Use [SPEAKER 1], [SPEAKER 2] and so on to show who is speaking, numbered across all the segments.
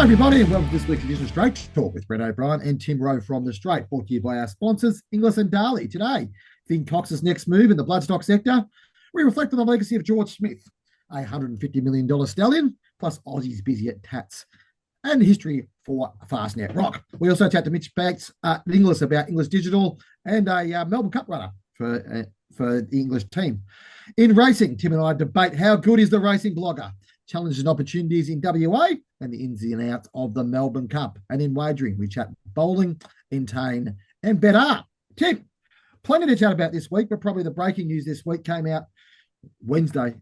[SPEAKER 1] Hi everybody and welcome to this week's edition of Straight Talk with Bren O'Brien and Tim Rowe from The Straight, brought to you by our sponsors, Inglis and Darley. Today, Vin Cox's next move in the bloodstock sector. We reflect on the legacy of George Smith, a $150 million stallion, plus Aussies busy at Tats, and history for Fastnet Rock. We also chat to Mitch Bates at Inglis about Inglis Digital and a Melbourne Cup runner for the English team. In racing, Tim and I debate how good is the racing blogger, challenges and opportunities in WA, and the ins and outs of the Melbourne Cup. And in wagering, we chat bowling, Entain, and betr. Tim, plenty to chat about this week, but probably the breaking news this week came out Wednesday.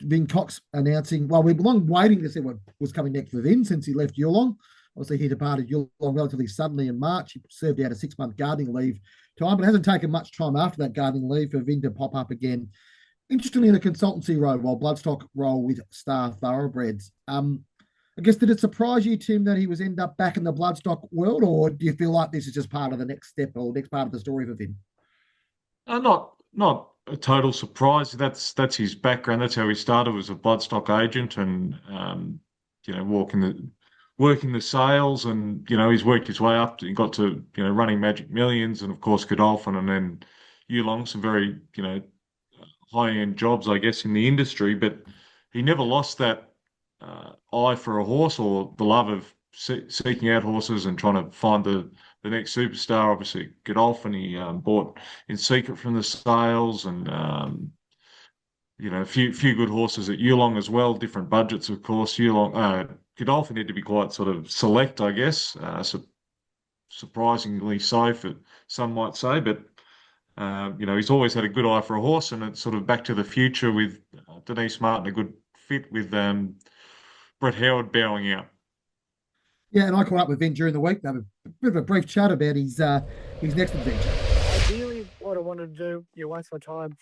[SPEAKER 1] Vin Cox announcing, well, we've long waiting to see what was coming next for Vin since he left Geelong. Obviously, he departed Geelong relatively suddenly in March. He served out a 6-month gardening leave time, but it hasn't taken much time after that gardening leave for Vin to pop up again. Interestingly, in a consultancy role, while bloodstock role with Star Thoroughbreds. I guess, did it surprise you, Tim, that he was end up back in the bloodstock world, or do you feel like this is just part of the next step or next part of the story for Vin?
[SPEAKER 2] Not a total surprise. That's his background. That's how he started, as a bloodstock agent, and working the sales, and he's worked his way up. He got to running Magic Millions, and of course Godolphin, and then Geelong, some very high-end jobs, I guess, in the industry. But he never lost that eye for a horse, or the love of seeking out horses and trying to find the next superstar. Obviously, Godolphin, he bought in secret from the sales, and a few good horses at Geelong as well. Different budgets, of course. Godolphin had to be quite sort of select, I guess. Surprisingly so, for some might say, but he's always had a good eye for a horse, and it's sort of back to the future with Denise Martin, a good fit with Brett Howard bowing out.
[SPEAKER 1] Yeah, and I caught up with Vin during the week. They had a bit of a brief chat about his next adventure.
[SPEAKER 3] Ideally, what I wanted to do, once my time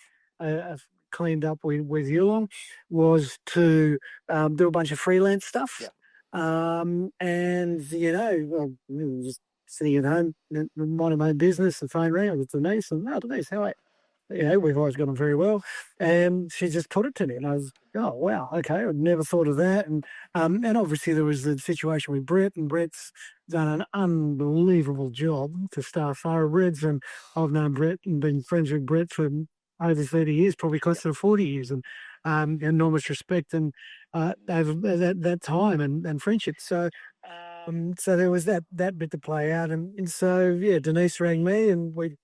[SPEAKER 3] cleaned up with Geelong, was to do a bunch of freelance stuff. Yeah. Just sitting at home, minding my own business, the phone rang. I was Denise, and Denise, how are you? We've always got on very well. And she just put it to me, and I was, oh, wow, okay, I'd never thought of that. And obviously there was the situation with Brett, and Brett's done an unbelievable job to start Thoroughbreds, and I've known Brett and been friends with Brett for over 30 years, probably close to 40 years, and enormous respect and over that time and friendship. So there was that bit to play out, and so yeah, Denise rang me, and we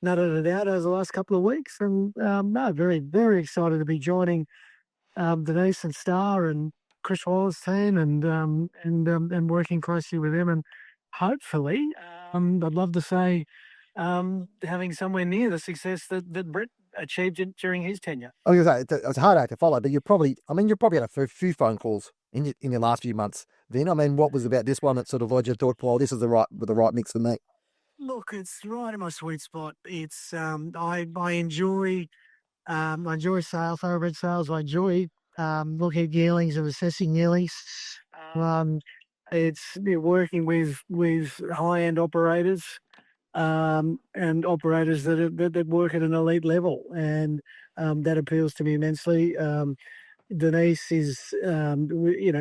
[SPEAKER 3] nutted it out over the last couple of weeks, and very, very excited to be joining Denise and Star and Chris Waller's team, and working closely with them, and hopefully, I'd love to say, having somewhere near the success that Brett achieved during his tenure.
[SPEAKER 4] I was going to say, it's a hard act to follow, but you probably had a few phone calls in your last few months. Then, what was about this one that sort of led you thought, well, this is the right mix for me?
[SPEAKER 3] Look, it's right in my sweet spot. It's I enjoy thoroughbred sales. I enjoy looking at yearlings and assessing yearlings. It's working with high end operators, and operators that work at an elite level, and that appeals to me immensely. Denise is,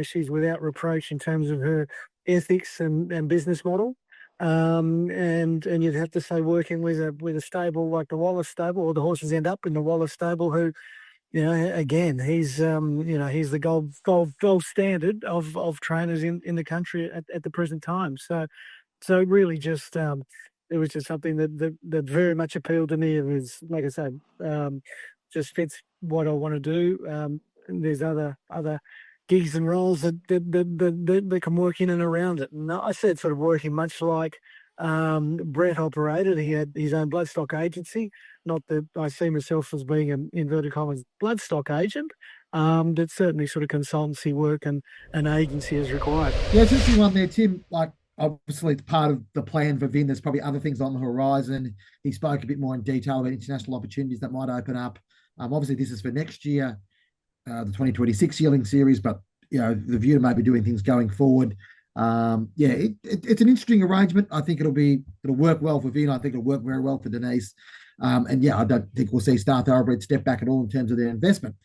[SPEAKER 3] she's without reproach in terms of her ethics and business model. And you'd have to say, working with a stable like the Wallace stable, or the horses end up in the Wallace stable, who, again, he's the gold standard of trainers in the country at the present time. So really just it was just something that very much appealed to me. It was, like I said, just fits what I want to do. And there's other gigs and roles that can work in and around it. And I said sort of working much like Brett operated. He had his own bloodstock agency. Not that I see myself as being an inverted commas bloodstock agent, but certainly sort of consultancy work and an agency is required.
[SPEAKER 1] Yeah, it's interesting one there, Tim. Like, obviously, it's part of the plan for Vin. There's probably other things on the horizon. He spoke a bit more in detail about international opportunities that might open up. Obviously, this is for next year, the 2026 yearling series, but the view to maybe doing things going forward. It's an interesting arrangement. I think it'll work well for Vin. I think it'll work very well for Denise. I don't think we'll see Star Thoroughbred step back at all in terms of their investment.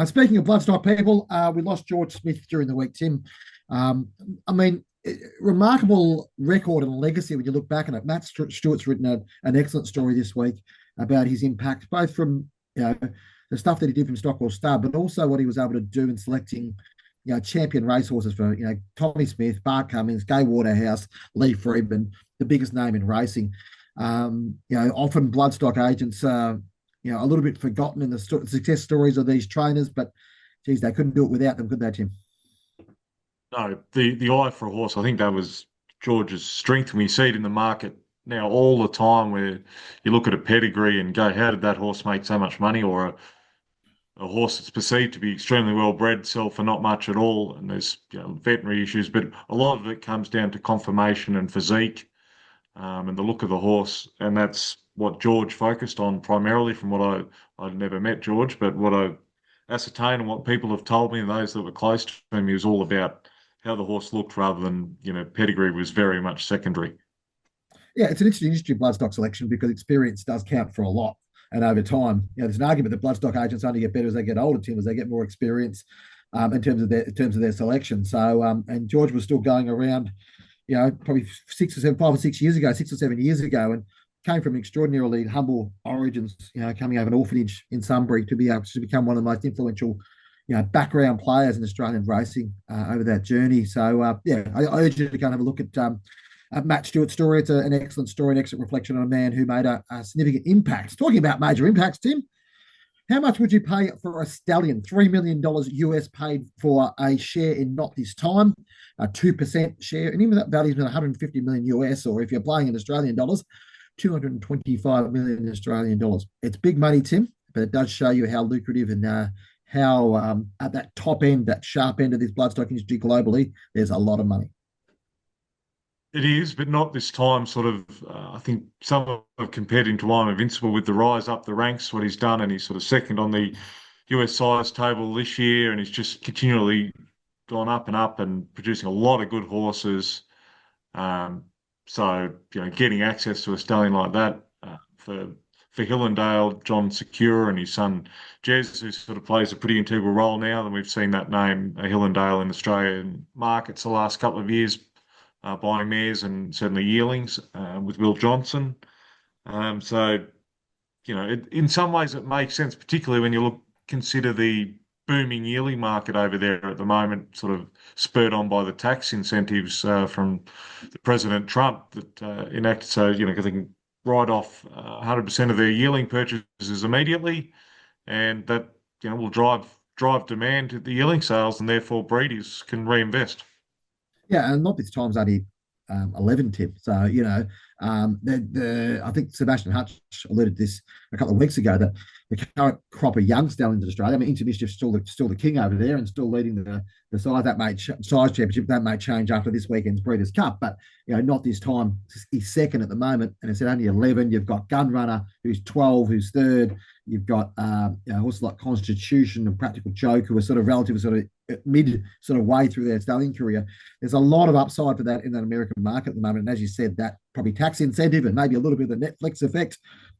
[SPEAKER 1] Speaking of bloodstock people, we lost George Smith during the week, Tim. I mean, remarkable record and legacy when you look back on it. Matt Stewart's written an excellent story this week about his impact, both from the stuff that he did from Stockwell Stud, but also what he was able to do in selecting champion racehorses for Tommy Smith, Bart Cummings, Gay Waterhouse, Lee Freedman, the biggest name in racing. Often bloodstock agents a little bit forgotten in the success stories of these trainers, but geez, they couldn't do it without them, could they, Tim?
[SPEAKER 2] No, the eye for a horse, I think that was George's strength. And we see it in the market now all the time where you look at a pedigree and go, how did that horse make so much money? Or a horse that's perceived to be extremely well bred sell for not much at all. And there's veterinary issues, but a lot of it comes down to conformation and physique and the look of the horse. And that's what George focused on primarily from what I'd never met George, but what I ascertained and what people have told me and those that were close to him, he was all about how the horse looked rather than, pedigree was very much secondary.
[SPEAKER 1] Yeah, it's an interesting industry, bloodstock selection, because experience does count for a lot. And over time, there's an argument that bloodstock agents only get better as they get older, Tim, as they get more experience in terms of their selection. So, and George was still going around, probably 5 or 6 years ago, 6 or 7 years ago, and came from extraordinarily humble origins, coming out of an orphanage in Sunbury to be able to become one of the most influential, background players in Australian racing over that journey. So, I urge you to go and have a look at Matt Stewart's story. It's an excellent story, an excellent reflection on a man who made a significant impact. Talking about major impacts, Tim, how much would you pay for a stallion? $3 million US paid for a share in Not This Time, a 2% share, and even that value's been 150 million US, or if you're playing in Australian dollars, 225 million Australian dollars. It's big money, Tim, but it does show you how lucrative and how at that top end, that sharp end of this bloodstock industry globally, there's a lot of money.
[SPEAKER 2] It is, but not this time. Sort of, I think some have compared him to I'm Invincible with the rise up the ranks, what he's done, and he's sort of second on the US size table this year, and he's just continually gone up and producing a lot of good horses. So, getting access to a stallion like that for Hillendale, John Secure and his son Jez, who sort of plays a pretty integral role now, and we've seen that name Hillendale in Australian markets the last couple of years, buying mares and certainly yearlings with Will Johnson. So, in some ways it makes sense, particularly when you consider the booming yearling market over there at the moment, sort of spurred on by the tax incentives from the President Trump that enacted. So, they can write off 100% of their yearling purchases immediately, and that will drive demand to the yearling sales, and therefore breeders can reinvest.
[SPEAKER 1] Yeah, and Not This Time's only 11, Tim. So, I think Sebastian Hutch alluded to this a couple of weeks ago, that the current crop of young stallions in Australia, I mean, Intermischief's still the king over there and still leading the size championship. That may change after this weekend's Breeders' Cup, but Not This Time is second at the moment, and it's at only 11. You've got Gunrunner, who's 12, who's third. You've got horses like Constitution and Practical Joke, who are sort of relatively sort of mid sort of way through their stallion career. There's a lot of upside for that in that American market at the moment, and as you said, that probably tax incentive and maybe a little bit of the Netflix effect.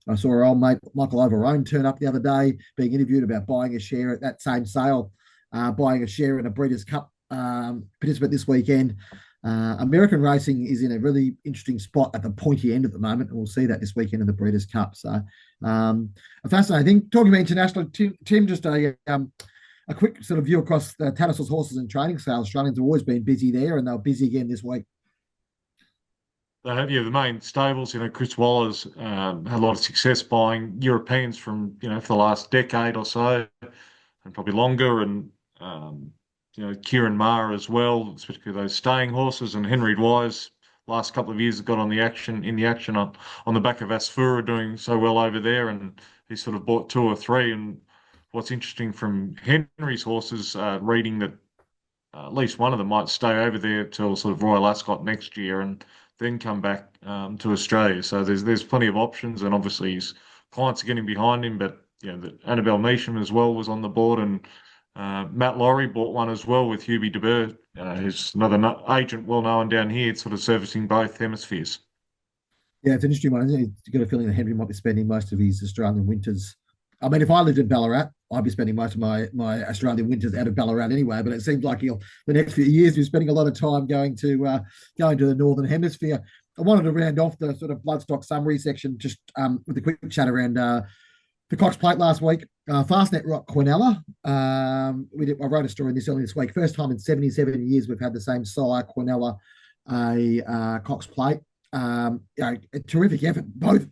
[SPEAKER 1] I saw our old mate Michael Overone turn up the other day being interviewed about buying a share at that same sale, buying a share in a Breeders' Cup participant this weekend. American racing is in a really interesting spot at the pointy end at the moment, and we'll see that this weekend in the Breeders' Cup. So a fascinating thing. Talking about international, Tim, just a quick sort of view across the Tattersalls horses and training sales. Australians have always been busy there, and they're busy again this week.
[SPEAKER 2] They have, the main stables, Chris Waller's had a lot of success buying Europeans from, for the last decade or so, and probably longer, and, Kieran Maher as well, especially those staying horses, and Henry Wise last couple of years got in the action on the back of Asfura doing so well over there, and he sort of bought 2 or 3. And what's interesting from Henry's horses, reading that at least one of them might stay over there till sort of Royal Ascot next year and then come back to Australia. So there's plenty of options, and obviously his clients are getting behind him. But Annabelle Measham as well was on the board, and Matt Laurie bought one as well with Hubie de Burgh, who's another agent well known down here, sort of servicing both hemispheres. Yeah,
[SPEAKER 1] it's an interesting one, isn't it? You've got a feeling that Henry might be spending most of his Australian winters. I mean, if I lived in Ballarat, I'd be spending most of my Australian winters out of Ballarat anyway. But it seems like the next few years be spending a lot of time going to the Northern Hemisphere. I wanted to round off the sort of bloodstock summary section just with a quick chat around the Cox Plate last week. Fastnet Rock Quinella. I wrote a story in this earlier this week. First time in 77 years we've had the same sire Quinella, a Cox Plate. A terrific effort. Both,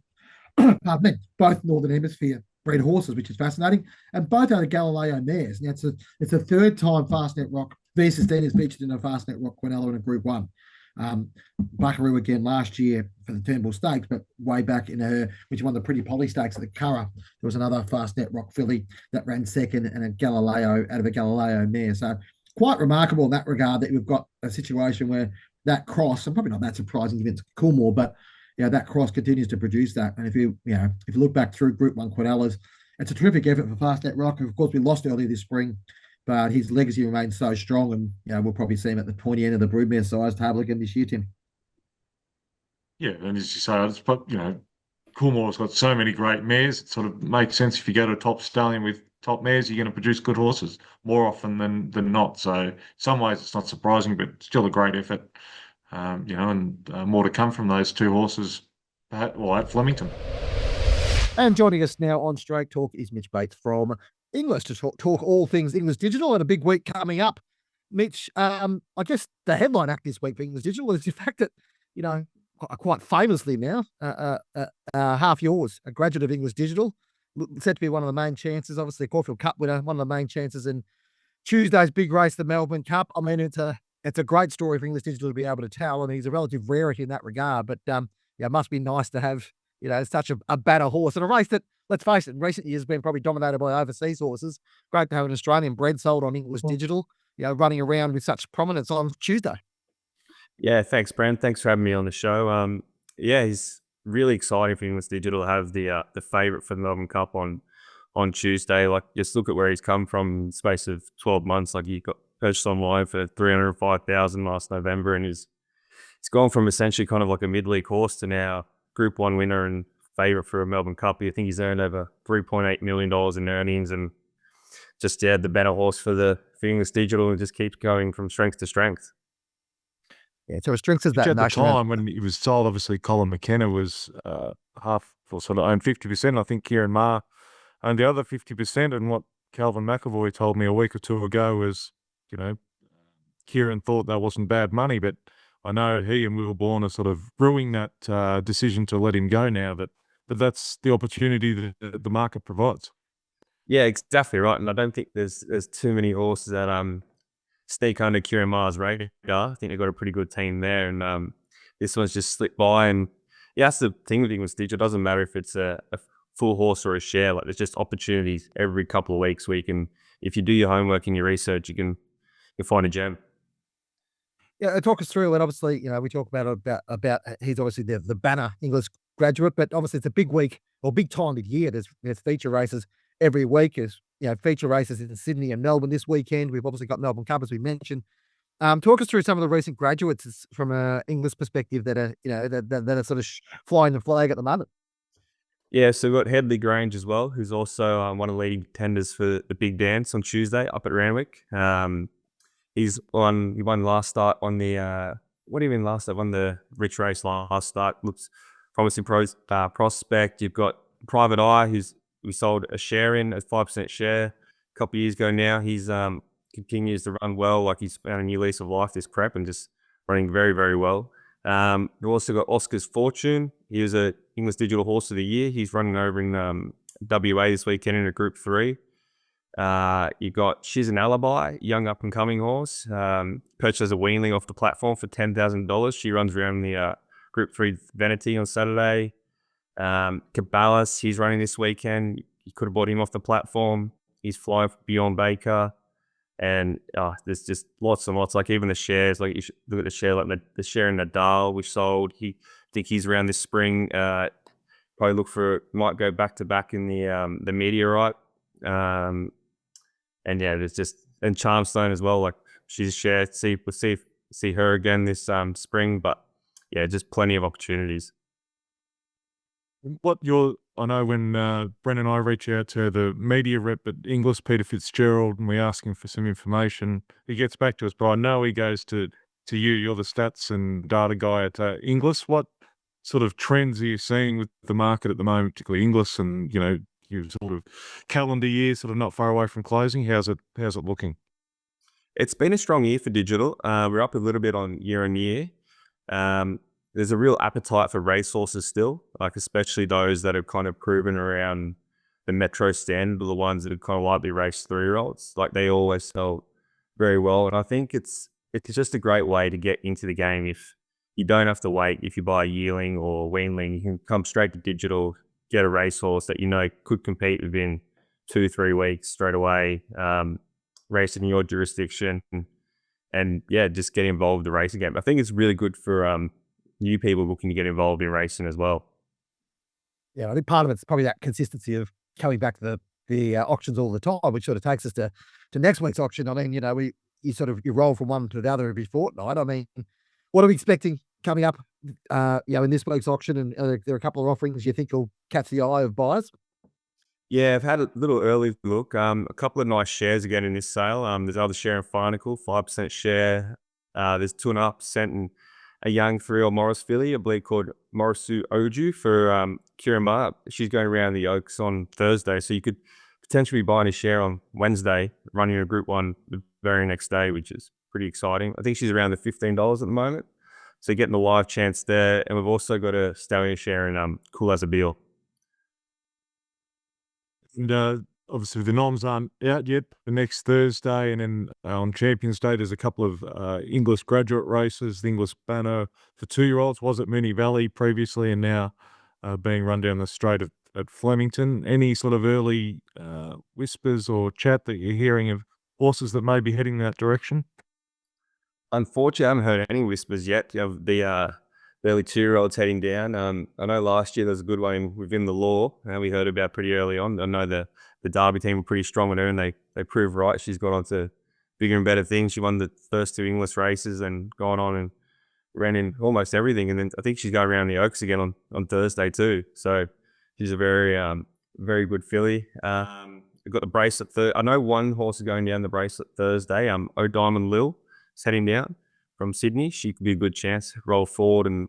[SPEAKER 1] pardon me, both Northern Hemisphere bred horses, which is fascinating, and both are the Galileo mares. Now it's the third time Fastnet Rock V16 is featured in a Fastnet Rock Quinella in a Group 1. Buckaroo again last year for the Turnbull Stakes, but way back in her, which won the Pretty Polly Stakes at the Curragh, there was another Fastnet Rock filly that ran second, and a Galileo out of a Galileo mare. So quite remarkable in that regard that we've got a situation where that cross, and probably not that surprising given it's Coolmore, but that cross continues to produce that. And if you look back through Group 1 Quinellas, it's a terrific effort for Fastnet Rock. Of course, we lost earlier this spring, but his legacy remains so strong, and we'll probably see him at the pointy end of the broodmare size table again this year, Tim.
[SPEAKER 2] Yeah, and as you say, it's Coolmore's got so many great mares. It sort of makes sense if you go to a top stallion with top mares, you're going to produce good horses more often than not. So in some ways, it's not surprising, but still a great effort. And more to come from those two horses, at Flemington.
[SPEAKER 4] And joining us now on Straight Talk is Mitch Bates from Inglis to talk all things Inglis Digital, and a big week coming up. Mitch, I guess the headline act this week for Inglis Digital is the fact that, quite famously now, half yours, a graduate of Inglis Digital, set to be one of the main chances, obviously Caulfield Cup winner, one of the main chances in Tuesday's big race, the Melbourne Cup. I mean, it's a great story for Inglis Digital to be able to tell, and he's a relative rarity in that regard. But it must be nice to have such a banner horse, and a race that, let's face it, in recent years has been probably dominated by overseas horses. Great to have an Australian bred sold on Inglis Digital, running around with such prominence on Tuesday.
[SPEAKER 5] Yeah, thanks, Bren. Thanks for having me on the show. He's really exciting for Inglis Digital to have the favourite for the Melbourne Cup on Tuesday. Like, just look at where he's come from in the space of 12 months. Like, he got purchased online for $305,000 last November, and he's gone from essentially kind of like a mid-league horse to now Group 1 winner and favourite for a Melbourne Cup. I think he's earned over $3.8 million in earnings, and just the better horse for Inglis Digital, and just keeps going from strength to strength.
[SPEAKER 4] Yeah, so his strength is that
[SPEAKER 2] at the time when he was sold, obviously Colin McKenna was half, or sort of owned 50%. I think Kieran Maher owned the other 50%. And what Calvin McAvoy told me a week or two ago was, Kieran thought that wasn't bad money, but I know he and Will Bourne are sort of brewing that decision to let him go now. But that's the opportunity that the market provides.
[SPEAKER 5] Yeah, exactly right. And I don't think there's too many horses that sneak under Kieran Maher's radar. I think they've got a pretty good team there, and this one's just slipped by. And that's the thing with Inglis Digital. It doesn't matter if it's a full horse or a share. Like, there's just opportunities every couple of weeks where you can, if you do your homework and your research, you can find a gem.
[SPEAKER 4] Yeah, talk us through. And obviously, we talk about he's obviously the banner Inglis graduate, but obviously it's a big week or big time of year. There's feature races every week. There's feature races in Sydney and Melbourne this weekend. We've obviously got Melbourne Cup, as we mentioned. Talk us through some of the recent graduates from an Inglis perspective that are that are sort of flying the flag at the moment.
[SPEAKER 5] Yeah, so we've got Headley Grange as well, who's also one of the leading contenders for the big dance on Tuesday up at Randwick. He won last start on the won the Rich Race last start. Looks promising prospect. You've got Private Eye, we sold a share in, a 5% share a couple of years ago now. He's continues to run well, like he's found a new lease of life this prep and just running very, very well. We've also got Oscar's Fortune. He was a Inglis Digital Horse of the Year. He's running over in WA this weekend in a Group 3. You got She's an Alibi, young up-and-coming horse. Purchased as a weanling off the platform for $10,000. She runs around the Group 3 Vanity on Saturday. Caballas, he's running this weekend. You could have bought him off the platform. He's flying for Beyond Baker. And there's just lots and lots. Like, even the shares, like, you should look at the share, like the share in Nadal, which sold. I think he's around this spring. Probably might go back to back in the meteorite. And yeah, there's just, and Charmstone as well. Like, she's a share. We'll see her again this spring. But yeah, just plenty of opportunities.
[SPEAKER 2] What your I know when Bren and I reach out to the media rep at Inglis, Peter Fitzgerald, and we ask him for some information, he gets back to us. But I know he goes to you. You're the stats and data guy at Inglis. What sort of trends are you seeing with the market at the moment, particularly Inglis, and your sort of calendar year, sort of not far away from closing? How's it looking?
[SPEAKER 5] It's been a strong year for digital. We're up a little bit on year. There's a real appetite for racehorses still, like especially those that have kind of proven around the metro standard, or the ones that have kind of lightly raced 3-year-olds. Like they always sell very well, and I think it's just a great way to get into the game. If you don't have to wait, if you buy a yearling or weanling, you can come straight to digital, get a racehorse that could compete within 2-3 weeks straight away, race in your jurisdiction, and just get involved with the racing game. I think it's really good for new people looking to get involved in racing as well.
[SPEAKER 4] Yeah, I think part of it's probably that consistency of coming back to the auctions all the time, which sort of takes us to next week's auction. I mean, you roll from one to the other every fortnight. I mean, what are we expecting coming up, in this week's auction? And there are a couple of offerings you think will catch the eye of buyers?
[SPEAKER 5] Yeah, I've had a little early look. A couple of nice shares again in this sale. There's other share in Finacle, 5% share. There's 2.5% in a young 3-year-old Morris filly, a bleed called Morisu Oju for Kira Ma. She's going around the Oaks on Thursday, so you could potentially be buying a share on Wednesday, running a Group 1 the very next day, which is pretty exciting. I think she's around the $15 at the moment, so getting a live chance there. And we've also got a stallion share in Cool as a Beal.
[SPEAKER 2] And obviously the noms aren't out yet. The next Thursday, and then on Champions Day, there's a couple of Inglis graduate races. The Inglis Banner for 2-year-olds was at Moonee Valley previously, and now being run down the straight at Flemington. Any sort of early whispers or chat that you're hearing of horses that may be heading that direction?
[SPEAKER 5] Unfortunately, I haven't heard any whispers yet of the early 2-year-olds heading down. I know last year there was a good one within the law, and we heard about pretty early on. I know the Derby team were pretty strong with her, and they proved right. She's gone on to bigger and better things. She won the first 2 English races and gone on and ran in almost everything. And then I think she's going around the Oaks again on Thursday too. So she's a very, very good filly. We've got the bracelet. I know one horse is going down the bracelet Thursday. O'Diamond Lil is heading down from Sydney. She could be a good chance. Roll forward, and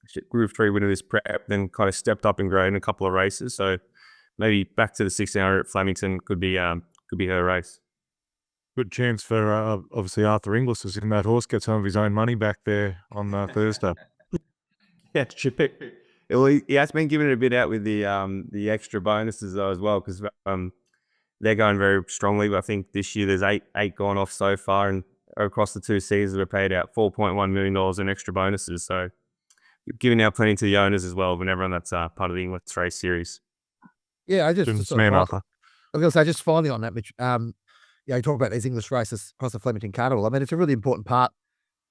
[SPEAKER 5] she Group 3 winner this prep, then kind of stepped up and grown in a couple of races. So maybe back to the 1600 at Flemington could be her race.
[SPEAKER 2] Good chance for obviously Arthur Inglis is in that horse, gets some of his own money back there on Thursday.
[SPEAKER 5] Yeah, well, he has been giving it a bit out with the extra bonuses though as well, because they're going very strongly. But I think this year there's eight gone off so far, and across the 2 seasons we're paid out $4.1 million in extra bonuses. So giving out plenty to the owners as well, and everyone that's part of the English race series.
[SPEAKER 4] Yeah, I was
[SPEAKER 2] Arthur.
[SPEAKER 4] going to say, just finally on that, Mitch, you talk about these English races across the Flemington Carnival. I mean, it's a really important part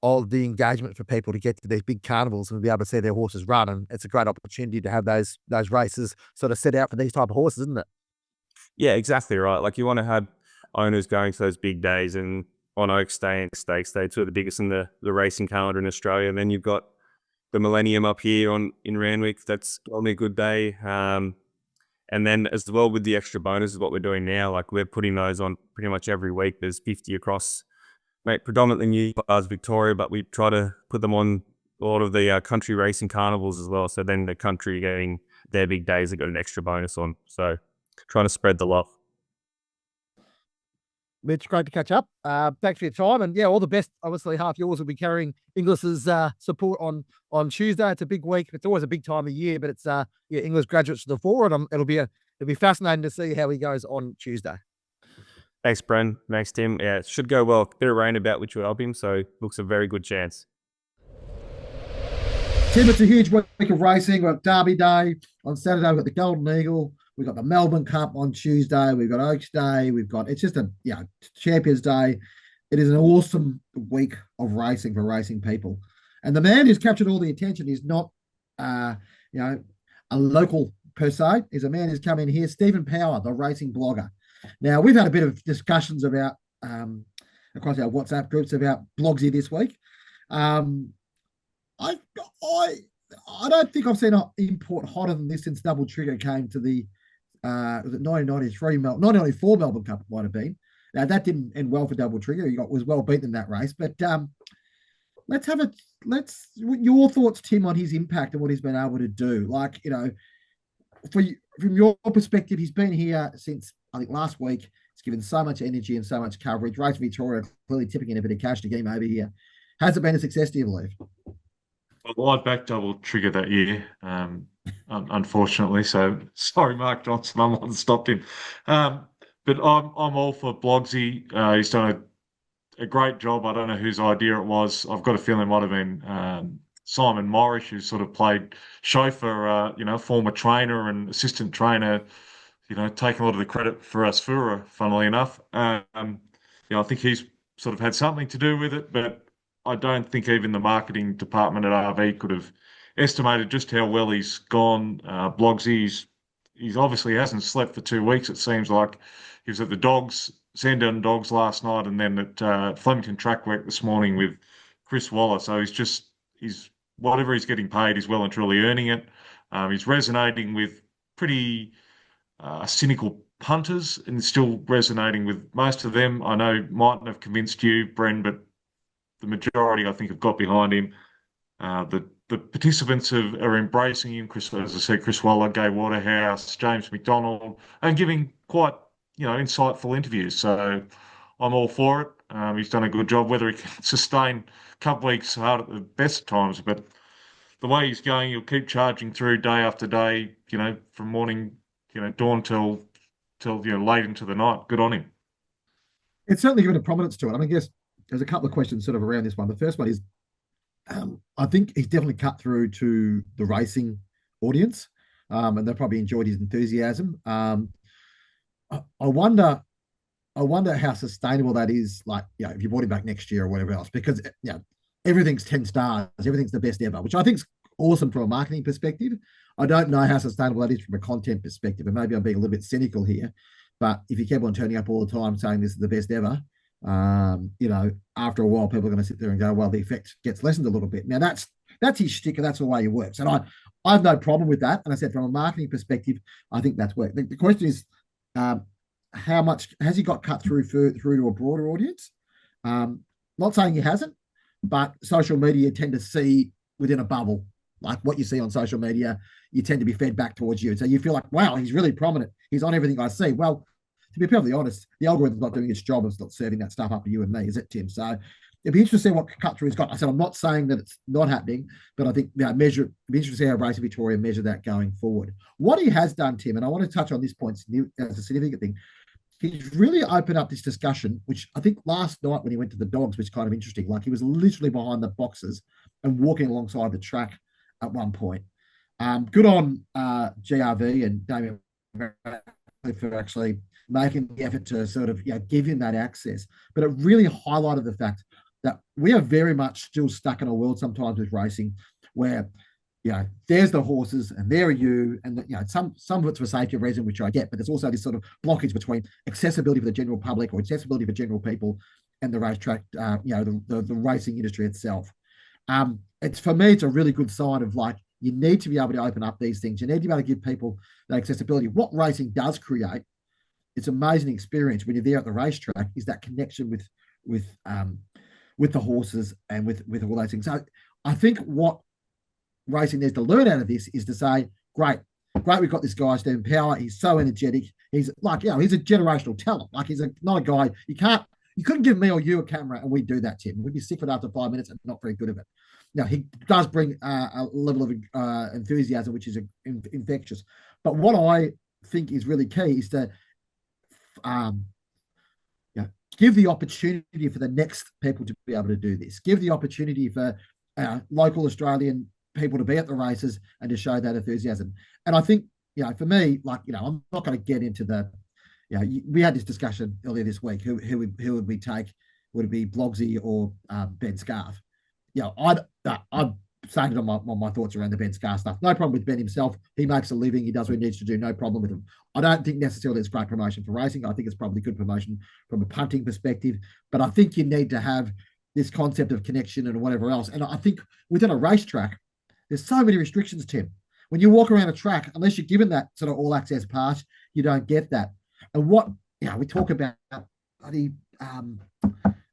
[SPEAKER 4] of the engagement for people to get to these big carnivals and be able to see their horses run. And it's a great opportunity to have those races sort of set out for these type of horses, isn't it?
[SPEAKER 5] Yeah, exactly right. Like you want to have owners going to those big days, and on Oaks Day and Stakes Day, two of the biggest in the racing calendar in Australia. And then you've got the Millennium up here in Randwick. That's only a good day. And then as well with the extra bonuses, what we're doing now, like we're putting those on pretty much every week. There's 50 across, predominantly New South Victoria, but we try to put them on a lot of the country racing carnivals as well. So then the country getting their big days, they got an extra bonus on. So trying to spread the love.
[SPEAKER 4] Mitch, great to catch up. Thanks for your time, and all the best. Obviously, half yours will be carrying Inglis's support on Tuesday. It's a big week. It's always a big time of year, but it's English graduates to the fore, and it'll be fascinating to see how he goes on Tuesday.
[SPEAKER 5] Thanks, Bren. Thanks, Tim. Yeah, it should go well. A bit of rain about, which will help him, so looks a very good chance.
[SPEAKER 1] Tim, it's a huge week of racing. We've got Derby Day on Saturday. We've got the Golden Eagle. We've got the Melbourne Cup on Tuesday. We've got Oaks Day. It's just a Champions Day. It is an awesome week of racing for racing people. And the man who's captured all the attention is not, a local per se. He's a man who's come in here, Stephen Power, the racing blogger. Now, we've had a bit of discussions about, across our WhatsApp groups about Blogsy this week. I don't think I've seen an import hotter than this since Double Trigger came to the was it 1994 Melbourne Cup, it might have been. Now that didn't end well for Double Trigger. He was well beaten in that race. But let's your thoughts, Tim, on his impact and what he's been able to do. Like, from your perspective, he's been here since I think last week. He's given so much energy and so much coverage. Race Victoria clearly tipping in a bit of cash to get him over here. Has it been a success, do you believe?
[SPEAKER 2] Well, I backed Double Trigger that year, unfortunately. So sorry, Mark Johnson, I'm on stopped him. But I'm all for Blogsy. He's done a great job. I don't know whose idea it was. I've got a feeling it might have been Simon Morris, who sort of played chauffeur, former trainer and assistant trainer, taking a lot of the credit for Asfura, funnily enough. I think he's sort of had something to do with it, but I don't think even the marketing department at RV could have estimated just how well he's gone. Blogsy, he's obviously hasn't slept for 2 weeks, it seems like. He was at the Sandown Dogs last night and then at Flemington Track Work this morning with Chris Waller. So he's whatever he's getting paid, he's well and truly earning it. He's resonating with pretty cynical punters and still resonating with most of them. I know mightn't have convinced you, Bren, but the majority, I think, have got behind him. The participants are embracing him. As I said, Chris Waller, Gay Waterhouse, James McDonald, and giving quite, insightful interviews. So I'm all for it. He's done a good job. Whether he can sustain a couple of weeks hard at the best times, but the way he's going, he'll keep charging through day after day. From morning, dawn till late into the night. Good on him.
[SPEAKER 1] It's certainly given a prominence to it. I guess there's a couple of questions sort of around this one. The first one is, I think he's definitely cut through to the racing audience, and they probably enjoyed his enthusiasm. I wonder how sustainable that is. Like, if you brought him back next year or whatever else, because everything's 10 stars, everything's the best ever, which I think is awesome from a marketing perspective. I don't know how sustainable that is from a content perspective, and maybe I'm being a little bit cynical here. But if you keep on turning up all the time saying this is the best ever, after a while, people are going to sit there and go, well, the effect gets lessened a little bit. Now, that's his shtick, and that's the way he works. And I have no problem with that. And I said, from a marketing perspective, I think that's worked. The question is, how much has he got cut through to a broader audience? Not saying he hasn't, but social media tend to see within a bubble. Like what you see on social media, you tend to be fed back towards you. So you feel like, wow, he's really prominent. He's on everything I see. Well, to be perfectly honest, the algorithm's not doing its job of not serving that stuff up to you and me, is it, Tim? So it'd be interesting to see what cut through he's got. I said, I'm not saying that it's not happening, but I think it'd be interesting to see how Racing Victoria measure that going forward. What he has done, Tim, and I want to touch on this point as a significant thing, he's really opened up this discussion, which I think last night when he went to the Dogs was kind of interesting. Like he was literally behind the boxes and walking alongside the track at one point. Good on GRV and Damien for actually making the effort to sort of give him that access. But it really highlighted the fact that we are very much still stuck in a world sometimes with racing where there's the horses and there are you, and some of it's for safety reason, which I get, but there's also this sort of blockage between accessibility for the general public or accessibility for general people and the racetrack, the racing industry itself. For me, it's a really good sign of like, you need to be able to open up these things. You need to be able to give people that accessibility. What racing does create, it's an amazing experience when you're there at the racetrack, is that connection with the horses and with all those things. So I think what racing needs to learn out of this is to say, great, we've got this guy, Stephen Power. He's so energetic. He's like, he's a generational talent. Like he's not a guy, you couldn't give me or you a camera and we'd do that, Tim. We'd be sick of it after 5 minutes and not very good at it. Now, he does bring a level of enthusiasm, which is infectious. But what I think is really key is to give the opportunity for the next people to be able to do this. Give the opportunity for local Australian people to be at the races and to show that enthusiasm. And I think, for me, I'm not going to get into the, we had this discussion earlier this week. Who would we take? Would it be Blogsy or Ben Scarf? I'd saying it on my thoughts around the Ben Scar stuff. No problem with Ben himself. He makes a living. He does what he needs to do. No problem with him. I don't think necessarily it's great promotion for racing. I think it's probably good promotion from a punting perspective. But I think you need to have this concept of connection and whatever else. And I think within a racetrack, There's so many restrictions, Tim. When you walk around a track, unless you're given that sort of all access pass, you don't get that. And what we talk about the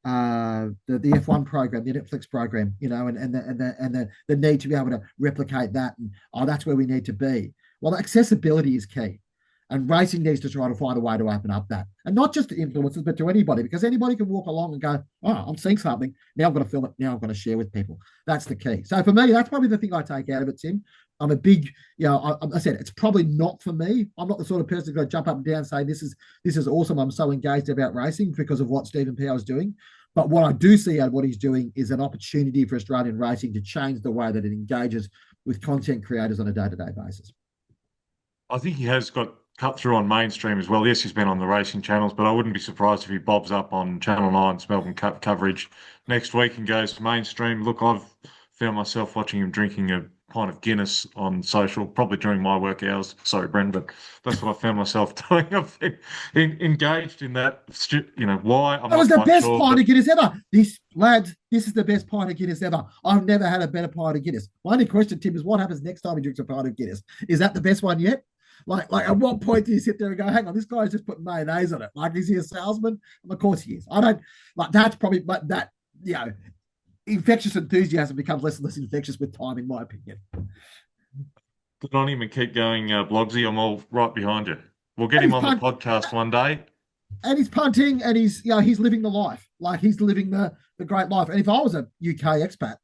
[SPEAKER 1] F1 program, the Netflix program, and the need to be able to replicate that, and that's where we need to be. Well, accessibility is key. And racing needs to try to find a way to open up that. And not just to influencers, but to anybody, because anybody can walk along and go, oh, I'm seeing something. Now I'm going to film it. Now I'm going to share with people. That's the key. So for me, that's probably the thing I take out of it, Tim. I'm a big, I said, it's probably not for me. I'm not the sort of person who's going to jump up and down and say, this is awesome. I'm so engaged about racing because of what Stephen Power is doing. But what I do see out of what he's doing is an opportunity for Australian racing to change the way that it engages with content creators on a day-to-day basis.
[SPEAKER 2] I think he has got cut through on mainstream as well. Yes, he's been on the racing channels, but I wouldn't be surprised if he bobs up on Channel 9's Melbourne Cup coverage next week and goes mainstream. Look, I've found myself watching him drinking a pint of Guinness on social, probably during my work hours. Sorry, Bren, but that's what I found myself doing. I've been engaged in that. Why?
[SPEAKER 1] That was the best pint of Guinness ever. This is the best pint of Guinness ever. I've never had a better pint of Guinness. My only question, Tim, is what happens next time he drinks a pint of Guinness? Is that the best one yet? Like at what point do you sit there and go, hang on, this guy's just put mayonnaise on it? Like, is he a salesman? And of course he is. I don't like that's probably, but that, infectious enthusiasm becomes less and less infectious with time, in my opinion.
[SPEAKER 2] Good on him and keep going, Blogsy. I'm all right behind you. We'll get him on the podcast one day.
[SPEAKER 1] And he's punting and he's living the life. Like, he's living the great life. And if I was a UK expat,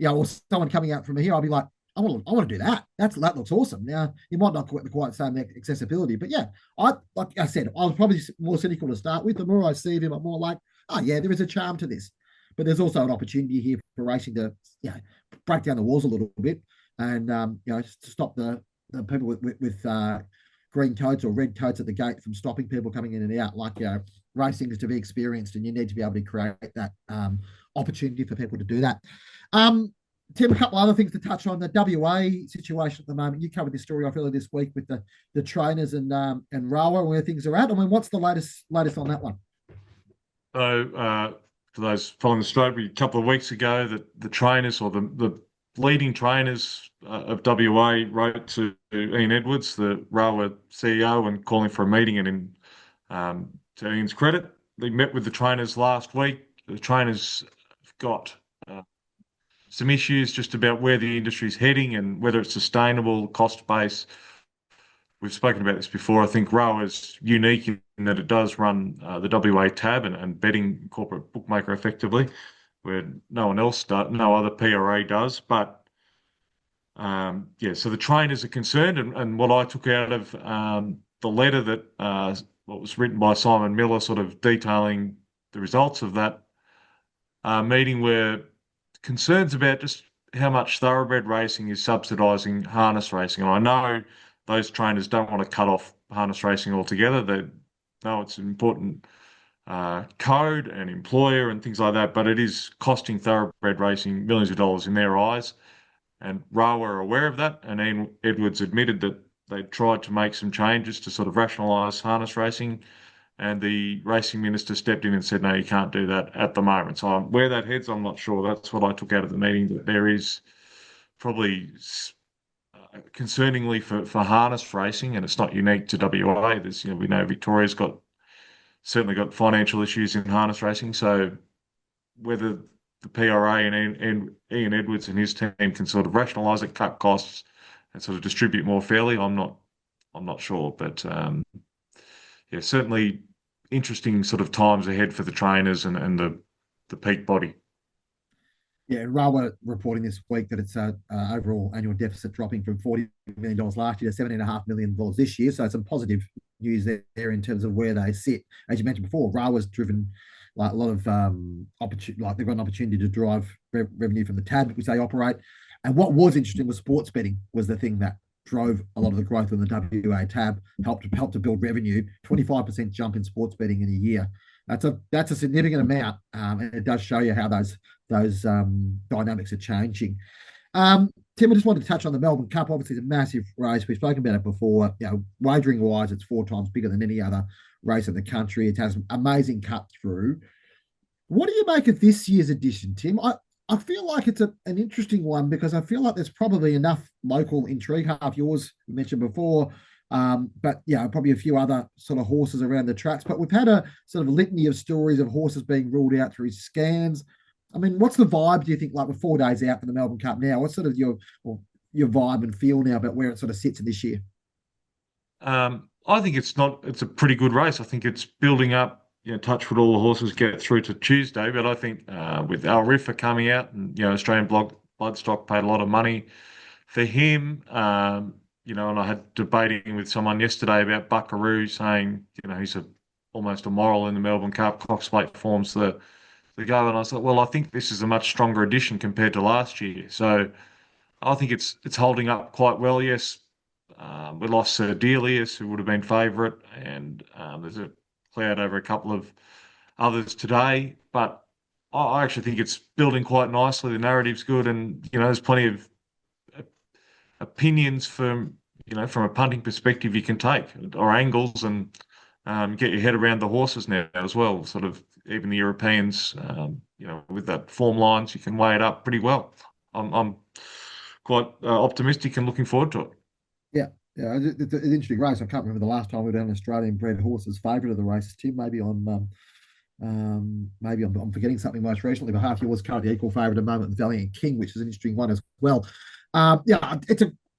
[SPEAKER 1] or someone coming out from here, I'd be like, I want to do that. That looks awesome. Now, you might not quite the same accessibility, but like I said, I was probably more cynical to start with. The more I see of him, I'm more like, oh yeah, there is a charm to this. But there's also an opportunity here for racing to, break down the walls a little bit and to stop the people with green coats or red coats at the gate from stopping people coming in and out. Like, racing is to be experienced, and you need to be able to create that opportunity for people to do that. Tim, a couple other things to touch on. The WA situation at the moment. You covered this story off earlier this week with the trainers and Rowe and where things are at. I mean, what's the latest on that one?
[SPEAKER 2] So, for those following the story, a couple of weeks ago, that the trainers or the leading trainers of WA wrote to Ian Edwards, the Rowe CEO, and calling for a meeting. And to Ian's credit, they met with the trainers last week. The trainers have got some issues just about where the industry is heading and whether it's sustainable, cost base. We've spoken about this before. I think Rowe is unique in that it does run the WA tab and betting corporate bookmaker effectively, where no one else does, no other PRA does. But so the trainers are concerned, and what I took out of the letter that what was written by Simon Miller, sort of detailing the results of that meeting, were concerns about just how much thoroughbred racing is subsidising harness racing. And I know those trainers don't want to cut off harness racing altogether. They know it's an important code and employer and things like that, but it is costing thoroughbred racing millions of dollars in their eyes. And Rowe are aware of that, and Ian Edwards admitted that they tried to make some changes to sort of rationalise harness racing, and the racing minister stepped in and said, no, you can't do that at the moment. So where that heads, I'm not sure. That's what I took out of the meeting, that there is probably concerningly for harness racing, and it's not unique to WA. There's, we know Victoria's certainly got financial issues in harness racing. So whether the PRA and Ian Edwards and his team can sort of rationalise it, cut costs, and sort of distribute more fairly, I'm not sure. But certainly interesting sort of times ahead for the trainers and the peak body.
[SPEAKER 1] Yeah, Rowe reporting this week that it's overall annual deficit dropping from $40 million last year to $17.5 million this year. So some positive news there in terms of where they sit. As you mentioned before, Rowe has driven like a lot of opportunity, like they've got an opportunity to drive revenue from the tab which they operate. And what was interesting was sports betting was the thing that drove a lot of the growth in the WA tab, helped to build revenue. 25% jump in sports betting in a year. That's a significant amount, and it does show you how those dynamics are changing. Tim, I just wanted to touch on the Melbourne Cup. Obviously, it's a massive race. We've spoken about it before. Wagering wise, it's 4 times bigger than any other race in the country. It has amazing cut through. What do you make of this year's edition, Tim? I feel like it's an interesting one because I feel like there's probably enough local intrigue. Half yours, you mentioned before, but yeah, probably a few other sort of horses around the tracks. But we've had a sort of litany of stories of horses being ruled out through scans. I mean, what's the vibe? Do you think, like we're 4 days out for the Melbourne Cup now? What's sort of your vibe and feel now about where it sort of sits in this year?
[SPEAKER 2] I think it's a pretty good race. I think it's building up. Touch wood, all the horses get through to Tuesday, but I think with Al Riffa coming out and Australian Bloodstock paid a lot of money for him. And I had debating with someone yesterday about Buckaroo, saying he's almost a moral in the Melbourne Cup. Cox Plate forms the go, and I thought, well, I think this is a much stronger edition compared to last year. So I think it's holding up quite well. Yes, we lost Sir Delius, who would have been favourite, and there's a cloud over a couple of others today. But I actually think it's building quite nicely. The narrative's good, and there's plenty of opinions from a punting perspective you can take, or angles, and get your head around the horses now as well. Sort of even the Europeans, with that form lines, you can weigh it up pretty well. I'm quite optimistic and looking forward to it.
[SPEAKER 1] Yeah, it's an interesting race. I can't remember the last time we were down an Australian bred horse's favourite of the races. Tim, maybe I'm forgetting something most recently, but half year was currently equal favourite at the moment with Valiant King, which is an interesting one as well. Yeah,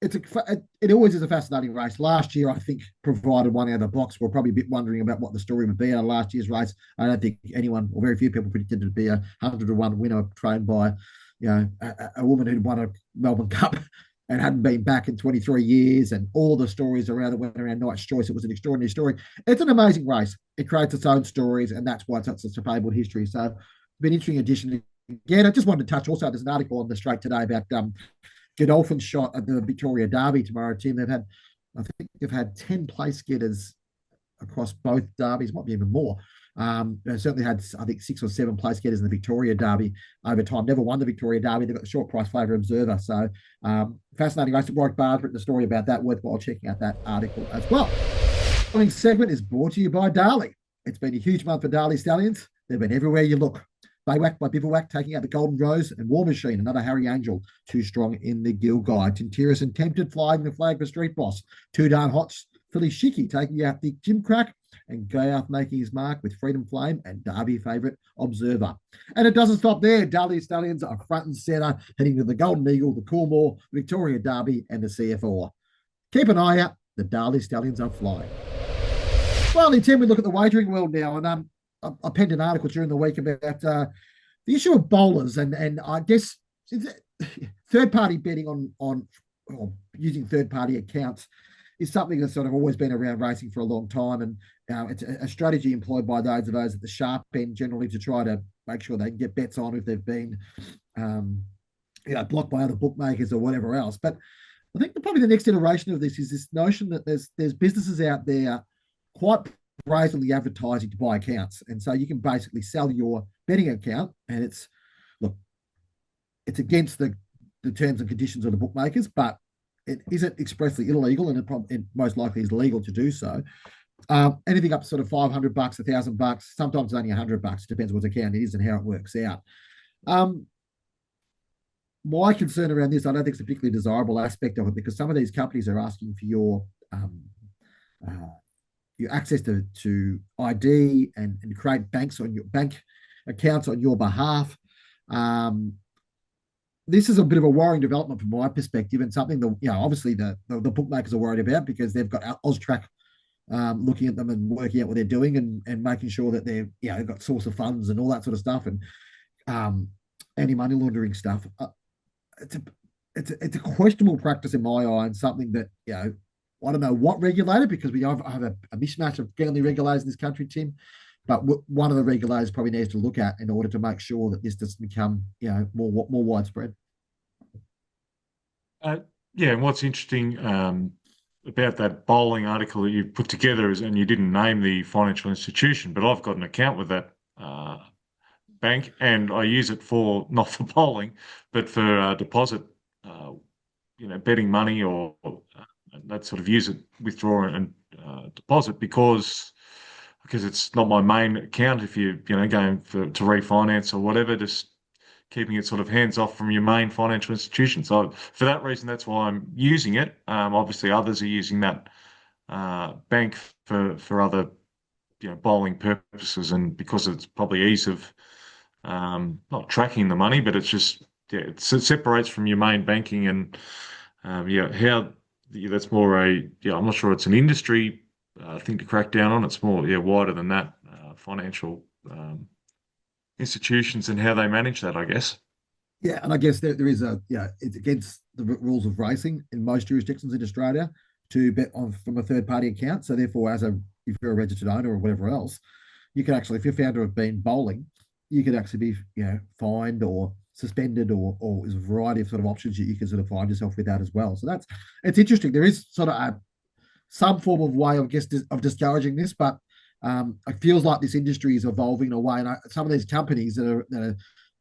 [SPEAKER 1] it always is a fascinating race. Last year, I think, provided one out of the box. We're probably a bit wondering about what the story would be out of last year's race. I don't think anyone, or very few people, predicted it to be a 100-to-1 winner trained by, a woman who'd won a Melbourne Cup and hadn't been back in 23 years, and all the stories around that went around Knight's Choice. It was an extraordinary story. It's an amazing race. It creates its own stories, and that's why it's such a fabled history. So it's been an interesting addition. Again, I just wanted to touch also, there's an article on the Straight today about Godolphin's shot at the Victoria Derby tomorrow, Tim. I think they've had 10 place getters across both derbies, might be even more. They certainly had, I think, 6 or 7 place getters in the Victoria Derby over time. Never won the Victoria Derby. They've got the short price favourite Observer. So fascinating race. Warwick Bard's written a story about that. Worthwhile checking out that article as well. The following segment is brought to you by Darley. It's been a huge month for Darley Stallions. They've been everywhere you look. Baywhack by Bivouac taking out the Golden Rose, and War Machine, another Harry Angel, 2 strong in the Gill Guide. Tintiris and Tempted flying the flag for Street Boss. 2 Darn Hots, Philly Shiki taking out the Jim Crack, and Gayout making his mark with Freedom Flame and Derby favourite Observer. And it doesn't stop there. Darley Stallions are front and centre, heading to the Golden Eagle, the Coolmore, Victoria Derby, and the CF4. Keep an eye out. The Darley Stallions are flying. Finally, Tim, we look at the wagering world now, and I penned an article during the week about the issue of bowlers, and I guess third-party betting on or using third-party accounts is something that's sort of always been around racing for a long time, and it's a strategy employed by those of us at the sharp end generally to try to make sure they can get bets on if they've been blocked by other bookmakers or whatever else. But I think probably the next iteration of this is this notion that there's businesses out there quite brazenly advertising to buy accounts, and so you can basically sell your betting account, and it's against the terms and conditions of the bookmakers, but it isn't expressly illegal, and it most likely is legal to do so. Anything up to sort of $500, $1,000, sometimes only $100. It depends what account it is and how it works out. My concern around this, I don't think it's a particularly desirable aspect of it, because some of these companies are asking for your access to ID and create bank accounts on your behalf. This is a bit of a worrying development from my perspective, and something that obviously the bookmakers are worried about, because they've got Austrac looking at them and working out what they're doing and making sure that they've got source of funds and all that sort of stuff, and anti-money laundering stuff. It's a questionable practice in my eye, and something that I don't know what regulator, because we have a mismatch of gambling regulators in this country, Tim. But one of the regulators probably needs to look at in order to make sure that this doesn't become more widespread.
[SPEAKER 2] And what's interesting about that bowling article that you put together is, and you didn't name the financial institution, but I've got an account with that bank, and I use it for not for bowling, but for deposit, betting money or that sort of use it, withdraw and deposit, because it's not my main account. If you going to refinance or whatever, just keeping it sort of hands off from your main financial institution. So for that reason, that's why I'm using it. Obviously, others are using that bank for other bowling purposes, and because it's probably ease of not tracking the money, but it's just it separates from your main banking, and that's more I'm not sure it's an industry thing to crack down on. It's more wider than that, financial institutions and how they manage that, I guess.
[SPEAKER 1] Yeah, and I guess there is it's against the rules of racing in most jurisdictions in Australia to bet on from a third party account. So therefore, if you're a registered owner or whatever else, you can actually, if you're found to have been bowling, you could actually be fined or suspended, or there's a variety of sort of options that you can sort of find yourself with that as well. So it's interesting. There is sort of some form of way, I guess, of discouraging this, but it feels like this industry is evolving in a way. And some of these companies that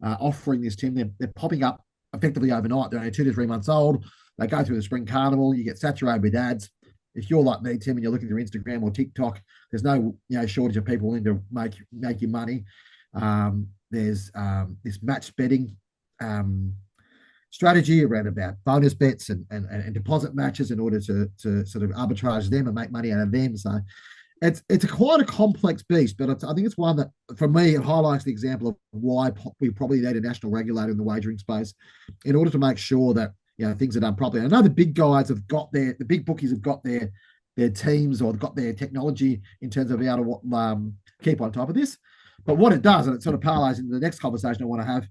[SPEAKER 1] are offering this, Tim, they're popping up effectively overnight. They're only 2 to 3 months old. They go through the spring carnival. You get saturated with ads. If you're like me, Tim, and you're looking through Instagram or TikTok, there's no shortage of people willing to make you money. There's this match betting strategy around about bonus bets and deposit matches in order to sort of arbitrage them and make money out of them. So it's quite a complex beast, but I think it's one that, for me, it highlights the example of why we probably need a national regulator in the wagering space in order to make sure that things are done properly. I know the big guys have got the big bookies have got their teams or got their technology in terms of being able to keep on top of this. But what it does, and it sort of parlays into the next conversation I want to have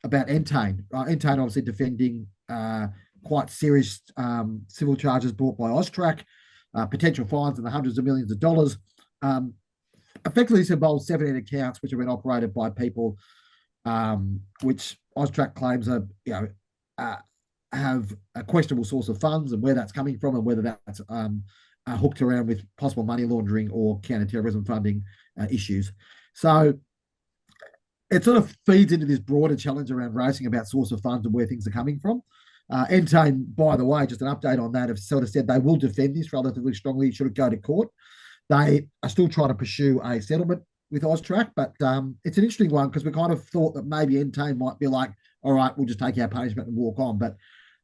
[SPEAKER 1] about Entain. Entain obviously defending quite serious civil charges brought by Austrac, potential fines in the hundreds of millions of dollars. Effectively, this involves 17 accounts which have been operated by people which Austrac claims are have a questionable source of funds, and where that's coming from, and whether that's hooked around with possible money laundering or counter-terrorism funding issues. So it sort of feeds into this broader challenge around racing about source of funds and where things are coming from. Entain, by the way, just an update on that, have sort of said they will defend this relatively strongly should it go to court. They are still trying to pursue a settlement with Austrac, but it's an interesting one because we kind of thought that maybe Entain might be like, all right, we'll just take our punishment and walk on. But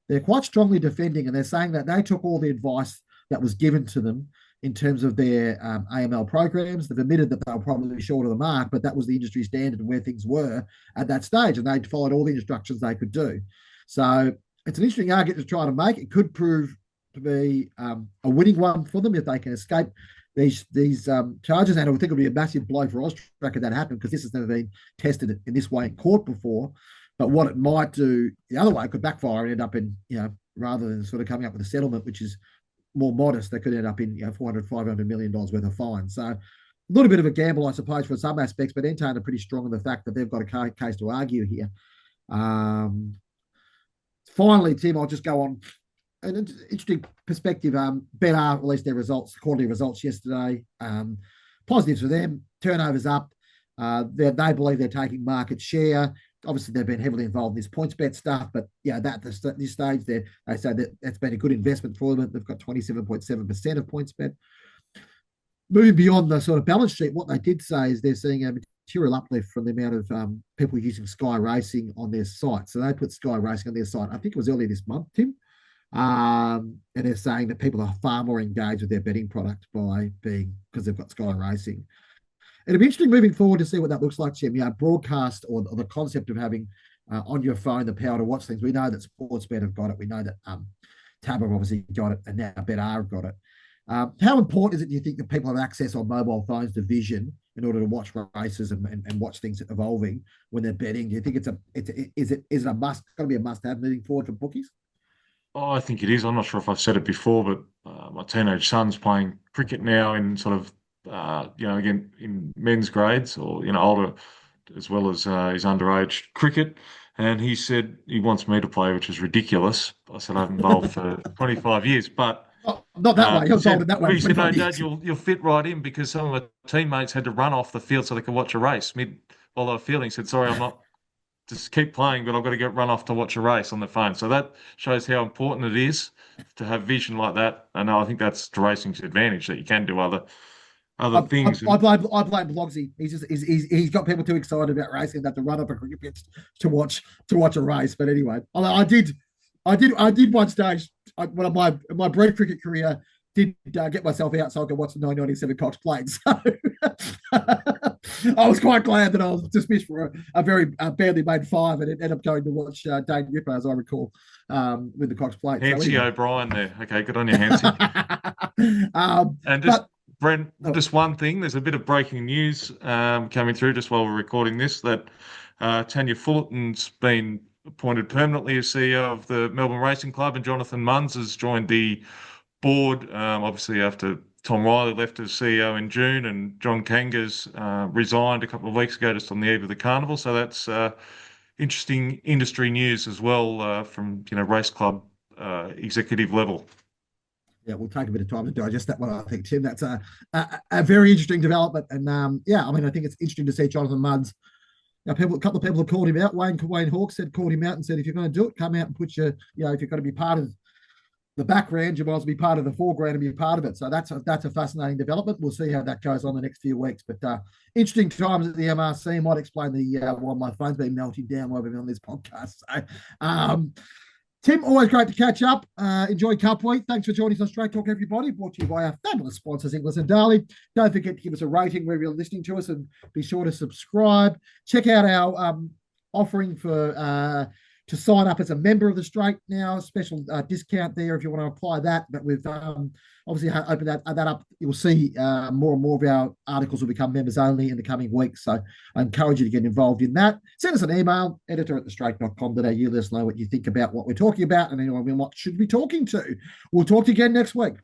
[SPEAKER 1] they're quite strongly defending, and they're saying that they took all the advice that was given to them in terms of their AML programs. They've admitted that they were probably short of the mark, but that was the industry standard and where things were at that stage, and they followed all the instructions they could do. So it's an interesting argument to try to make. It could prove to be a winning one for them if they can escape these charges, and I would think it would be a massive blow for Austrac if that happened, because this has never been tested in this way in court before. But what it might do the other way, it could backfire and end up in, rather than sort of coming up with a settlement, which is more modest, they could end up in $400, $500 million worth of fines. So a little bit of a gamble, I suppose, for some aspects, but Entain are pretty strong in the fact that they've got a case to argue here. Finally, Tim, I'll just go on an interesting perspective. betr released their results, quarterly results yesterday. Positives for them. Turnover's up. They believe they're taking market share. Obviously, they've been heavily involved in this points bet stuff, but at this stage, they say that that's been a good investment for them. They've got 27.7% of points bet. Moving beyond the sort of balance sheet, what they did say is they're seeing a material uplift from the amount of people using Sky Racing on their site. So they put Sky Racing on their site, I think it was earlier this month, Tim. And they're saying that people are far more engaged with their betting product because they've got Sky Racing. It'll be interesting moving forward to see what that looks like, Jim. Broadcast or the concept of having on your phone the power to watch things. We know that Sportsbet have got it. We know that Tab have obviously got it, and now betr have got it. How important is it, do you think, that people have access on mobile phones to vision in order to watch races and watch things evolving when they're betting? Do you think is it a must? Got to be a must-have moving forward for bookies?
[SPEAKER 2] Oh, I think it is. I'm not sure if I've said it before, but my teenage son's playing cricket now in sort of again in men's grades or older, as well as his underage cricket. And he said he wants me to play, which is ridiculous. I said I haven't bowled for 25 years, but
[SPEAKER 1] not that way. You're bowled in that way.
[SPEAKER 2] He said, "No, Dad, you'll fit right in," because some of my teammates had to run off the field so they could watch a race while they were fielding. He said, "Sorry, I'm not. Just keep playing, but I've got to run off to watch a race on the phone." So that shows how important it is to have vision like that. And I think that's to racing's advantage, that you can do other other things.
[SPEAKER 1] I blame Blogsy. He's got people too excited about racing that to run up a cricket pitch to watch a race. But anyway, I did one stage when my breed cricket career did get myself out so I could watch the 1997 Cox playing. So I was quite glad that I was dismissed for a very badly made five and ended up going to watch Dane Ripper, as I recall, with the Cox plate.
[SPEAKER 2] Hansie
[SPEAKER 1] so anyway.
[SPEAKER 2] O'Brien there. Okay, good on you, Hansie. And just, Bren, just one thing. There's a bit of breaking news coming through just while we're recording this, that Tanya Fullerton's been appointed permanently as CEO of the Melbourne Racing Club, and Jonathan Munns has joined the board, obviously after Tom Riley left as CEO in June, and John Kangas resigned a couple of weeks ago just on the eve of the carnival. So that's interesting industry news as well from race club executive level.
[SPEAKER 1] Yeah, we'll take a bit of time to digest that one, I think, Tim. That's a very interesting development. And I think it's interesting to see Jonathan Munns. A couple of people have called him out. Wayne Hawke called him out and said, if you're going to do it, come out and put if you're going to be part of the background, you might as well be part of the foreground and be part of it. So that's a fascinating development. We'll see how that goes on the next few weeks. But interesting times at the MRC. Might explain why my phone's been melting down while we've been on this podcast. So, Tim, always great to catch up. Enjoy Cup Week. Thanks for joining us on Straight Talk, everybody. Brought to you by our fabulous sponsors, Inglis and Darley. Don't forget to give us a rating wherever you're listening to us, and be sure to subscribe. Check out our offering for to sign up as a member of the Straight now. Special discount there if you want to apply that. But we've obviously opened that up. You'll see more and more of our articles will become members only in the coming weeks. So I encourage you to get involved in that. Send us an email, editor@thestraight.com.au. Let us know what you think about what we're talking about and anyone we should be talking to. We'll talk to you again next week.